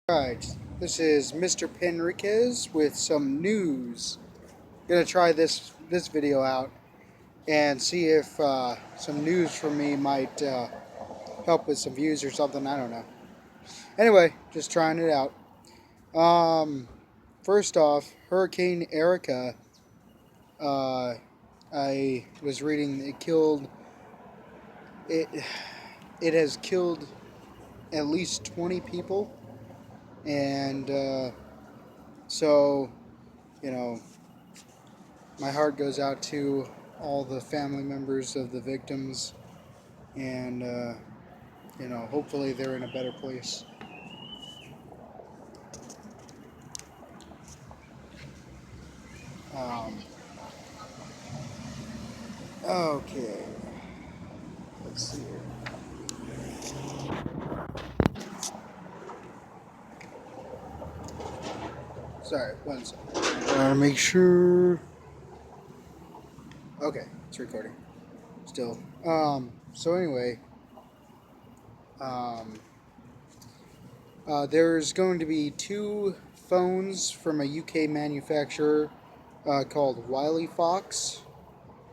Right, this is MrPenriquez with some news. Gonna try this video out and see if some news from me might help with some views or something. I don't know. Anyway, just trying it out. First off, Hurricane Erica. Uh, I was reading it. It has killed at least 20 people, and so you know. My heart goes out to all the family members of the victims, and hopefully they're in a better place. Um, okay, let's see here. Sorry, one second. Gotta make sure. Okay, it's recording. Still. So anyway, um, there's going to be two phones from a UK manufacturer called WileyFox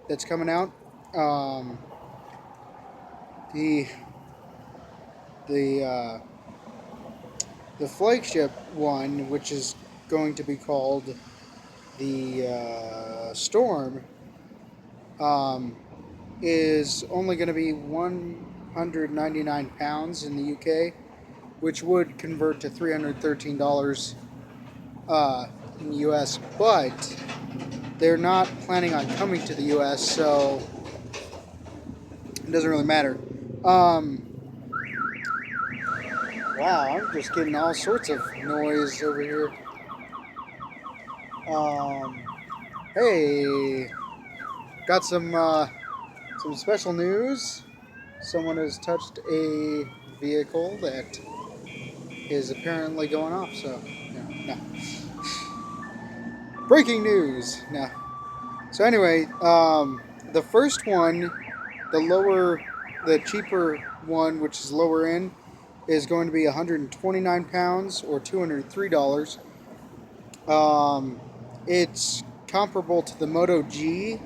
that's coming out. Um, the the uh, the flagship one, which is going to be called the Storm, um, is only going to be 199 pounds in the UK, which would convert to $313 in the US. But they're not planning on coming to the US, so it doesn't really matter. Wow, I'm just getting all sorts of noise over here. Hey, got some special news. Someone has touched a vehicle that is apparently going off. So, no. Breaking news. No. So anyway, the first one, the cheaper one, which is lower end, is going to be 129 pounds or $203. It's comparable to the Moto G,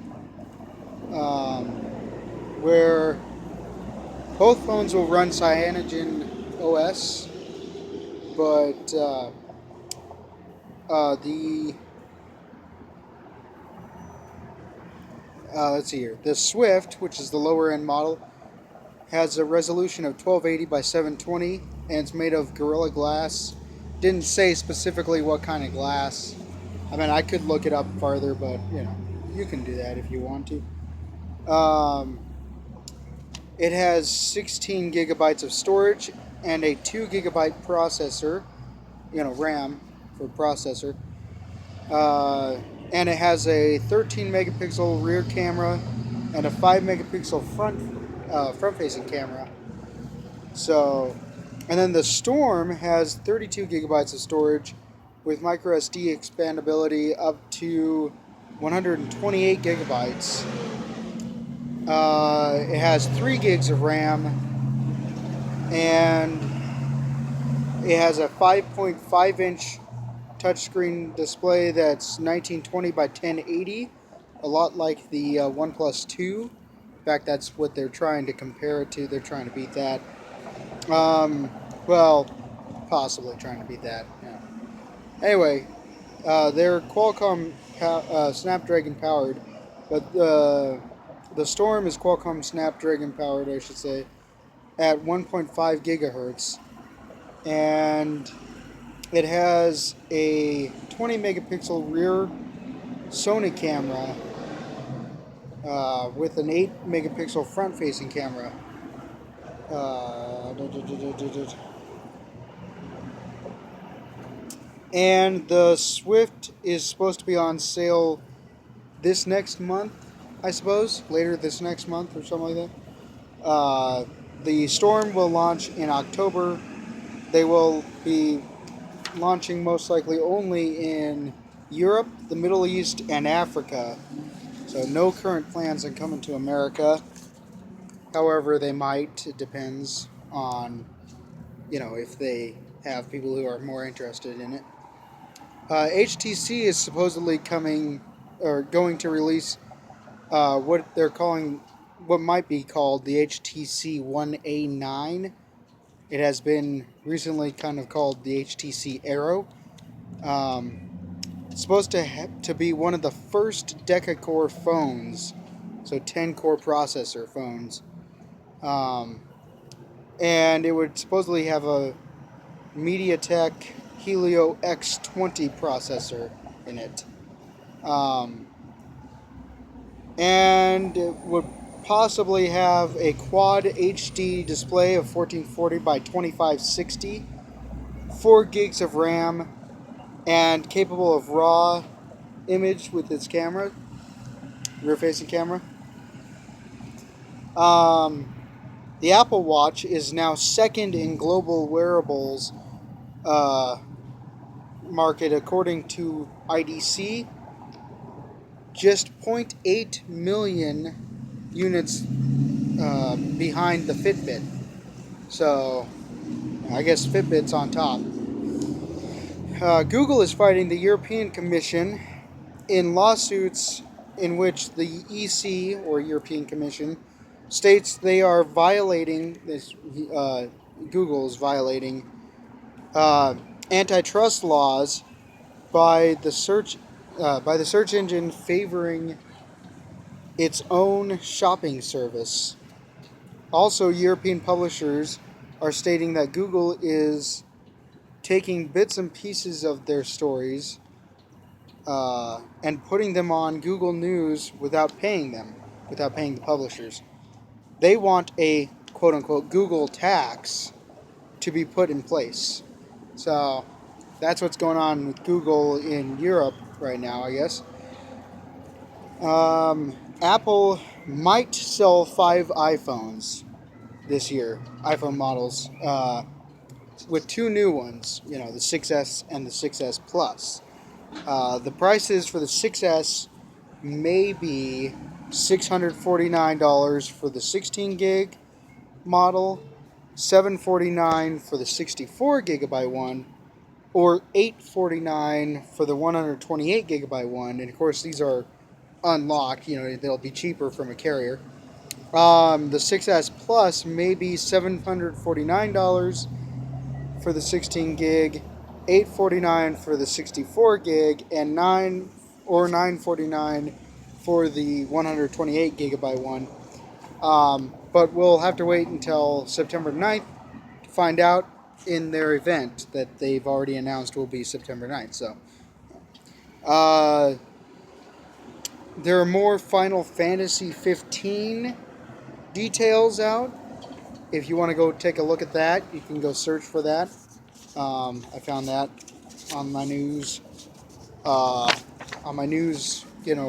where both phones will run Cyanogen OS, but let's see here. The Swift, which is the lower end model, has a resolution of 1280 by 720, and it's made of Gorilla Glass. Didn't say specifically what kind of glass. I mean, I could look it up farther, but you can do that if you want to. It has 16 gigabytes of storage and a 2 gigabyte processor, RAM for processor. And it has a 13 megapixel rear camera and a 5 megapixel front-facing camera. So, and then the Storm has 32 gigabytes of storage with micro SD expandability up to 128 gigabytes. It has 3 gigs of RAM, and it has a 5.5 inch touchscreen display that's 1920 by 1080, a lot like the OnePlus 2. In fact, that's what they're trying to compare it to. They're trying to beat that. Well, possibly trying to beat that. Yeah. Anyway, they're Qualcomm Snapdragon powered, but the Storm is Qualcomm Snapdragon powered, I should say, at 1.5 gigahertz, and it has a 20 megapixel rear Sony camera with an 8 megapixel front facing camera. And the Swift is supposed to be on sale this next month, I suppose, later this next month or something like that. The Storm will launch in October. They will be launching most likely only in Europe, the Middle East, and Africa. So no current plans on coming to America. However, they might. It depends on, if they have people who are more interested in it. HTC is supposedly coming or going to release what might be called the HTC One A9. It has been recently kind of called the HTC Aero. Um, it's supposed to be one of the first Deca-core phones, so 10-core processor phones. Um, and it would supposedly have a MediaTek Helio X20 processor in it. Um, and it would possibly have a quad HD display of 1440 by 2560, 4 gigs of RAM, and capable of raw image with its camera, rear-facing camera. The Apple Watch is now second in global wearables uh, market according to IDC. Just 0.8 million units behind the Fitbit. So I guess Fitbit's on top. Google is fighting the European Commission in lawsuits in which the EC, or European Commission, states they are violating this. Google is violating antitrust laws by the search engine favoring its own shopping service. Also, European publishers are stating that Google is taking bits and pieces of their stories and putting them on Google News without paying the publishers. They want a quote-unquote Google tax to be put in place. So that's what's going on with Google in Europe right now, I guess. Apple might sell 5 iPhones this year, iPhone models, with 2 new ones, the 6S and the 6S Plus. The prices for the 6S may be $649 for the 16 gig model, $749 for the 64 gigabyte one, or $849 for the 128 gigabyte one. And of course, these are unlocked. They'll be cheaper from a carrier. The 6S Plus may be $749 for the 16 gig, $849 for the 64 gig, and $949 for the 128 gigabyte one. But we'll have to wait until September 9th to find out in their event that they've already announced will be September 9th. So, there are more Final Fantasy 15 details out. If you want to go take a look at that, you can go search for that. I found that on my news,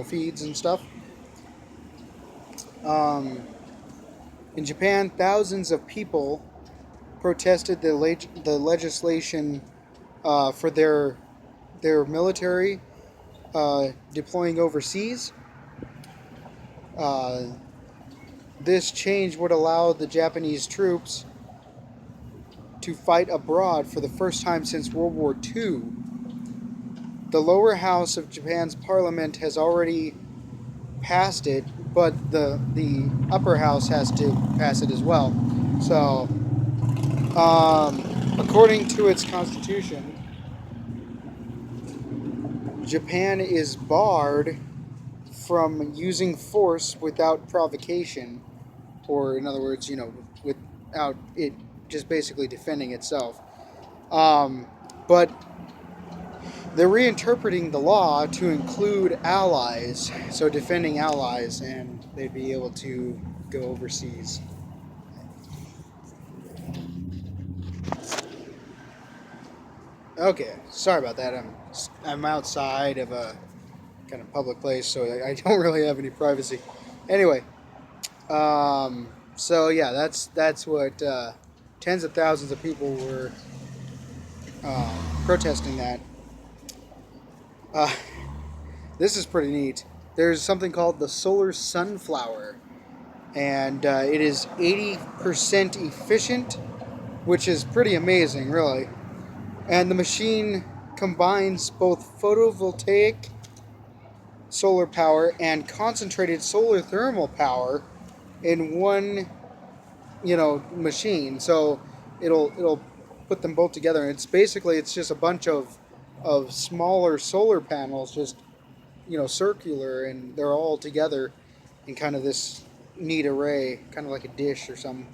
feeds and stuff. In Japan, thousands of people protested the legislation for their military deploying overseas. This change would allow the Japanese troops to fight abroad for the first time since World War II. The lower house of Japan's parliament has already passed it, but the upper house has to pass it as well. So, according to its constitution, Japan is barred from using force without provocation, or in other words, without it just basically defending itself. But they're reinterpreting the law to include allies, so defending allies, and they'd be able to go overseas. Okay, sorry about that. I'm outside of a kind of public place, so I don't really have any privacy. Anyway, so yeah, that's what tens of thousands of people were protesting that. This is pretty neat. There's something called the solar sunflower, and it is 80% efficient, which is pretty amazing, really. And the machine combines both photovoltaic solar power and concentrated solar thermal power in one, machine. So it'll put them both together. And it's just a bunch of smaller solar panels, just circular, and they're all together in kind of this neat array, kind of like a dish or something.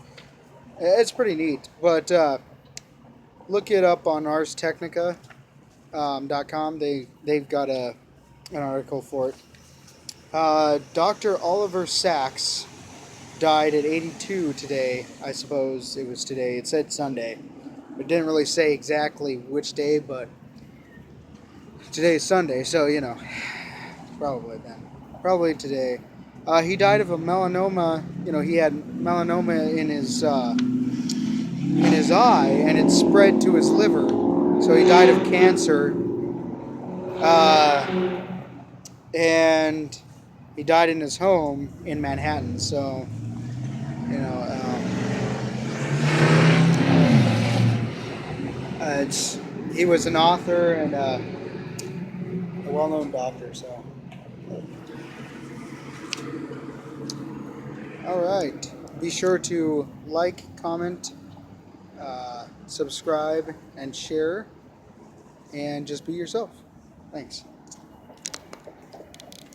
It's pretty neat. But look it up on ArsTechnica.com. They've got an article for it. Dr. Oliver Sacks died at 82 today. I suppose it was today. It said Sunday. It didn't really say exactly which day, but today's Sunday, so probably then. Probably today. He died of a melanoma. He had melanoma in his eye, and it spread to his liver. So he died of cancer. And he died in his home in Manhattan. So, you know, he was an author and a well-known doctor. So, all right. Be sure to like, comment, subscribe, and share, and just be yourself. Thanks.